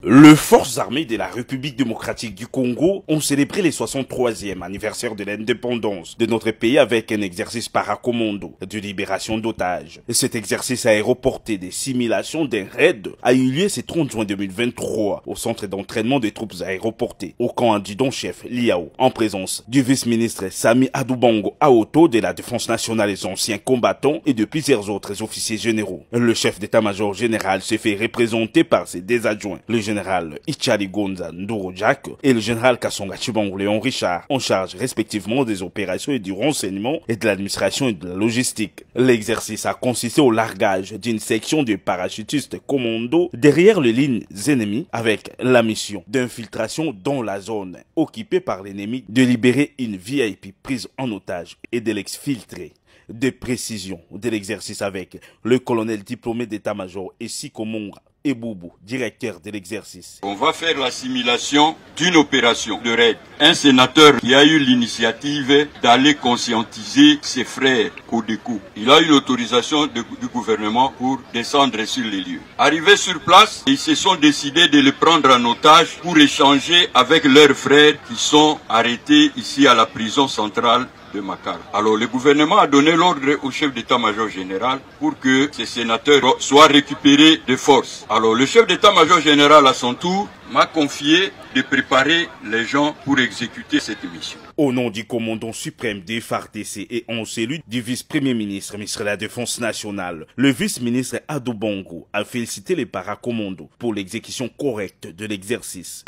Les forces armées de la République démocratique du Congo ont célébré les 63e anniversaire de l'indépendance de notre pays avec un exercice paracommando de libération d'otages. Cet exercice aéroporté des simulations d'un raid a eu lieu ce 30 juin 2023 au centre d'entraînement des troupes aéroportées au camp adjudant-chef Liao, en présence du vice-ministre Sami Adoubango Aoto de la Défense nationale, les anciens combattants et de plusieurs autres officiers généraux. Le chef d'état-major général se fait représenter par ses deux adjoints, le général Ichali Gonza Ndoro-Jack et le général Kasonga Chibangu Léon Richard, en charge respectivement des opérations et du renseignement et de l'administration et de la logistique. L'exercice a consisté au largage d'une section de parachutistes commando derrière les lignes ennemies avec la mission d'infiltration dans la zone occupée par l'ennemi, de libérer une VIP prise en otage et de l'exfiltrer. Des précisions de l'exercice avec le colonel diplômé d'état-major Esiko Monga et Boubou, directeur de l'exercice. On va faire l'assimilation d'une opération de raid. Un sénateur qui a eu l'initiative d'aller conscientiser ses frères Codeco. Il a eu l'autorisation du gouvernement pour descendre sur les lieux. Arrivés sur place, ils se sont décidés de le prendre en otage pour échanger avec leurs frères qui sont arrêtés ici à la prison centrale de Makala. Alors le gouvernement a donné l'ordre au chef d'état-major général pour que ces sénateurs soient récupérés de force. Alors le chef d'état-major général à son tour m'a confié de préparer les gens pour exécuter cette mission. Au nom du commandant suprême des FARDC et en celui du vice-premier ministre, ministre de la Défense nationale, le vice-ministre Adoubango a félicité les paracommandos pour l'exécution correcte de l'exercice.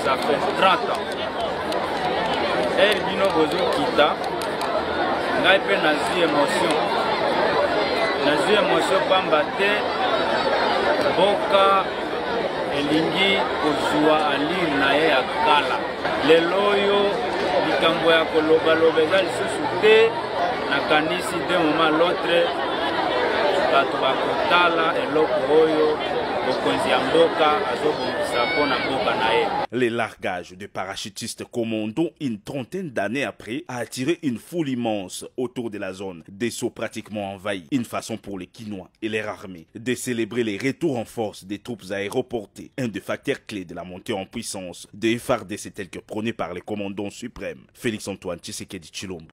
Ça fait 30 ans. Et bino bozo kita ngai pe nazi émotion pamba te boka elingi kozwa alir na ye ya kala lelo oyo likambo ya kolobaloba eza lisusu te nakanisi de moment l'autre bato bakotala eloko oyo bokonzi ya mboka azobongisa mpona mboka na ye. Les largages de parachutistes commando, une trentaine d'années après, a attiré une foule immense autour de la zone, des sauts pratiquement envahis. Une façon pour les Kinois et leur armée de célébrer les retours en force des troupes aéroportées, un des facteurs clés de la montée en puissance de FARDC tel que prôné par les commandants suprêmes. Félix Antoine Tshisekedi Tshilombo.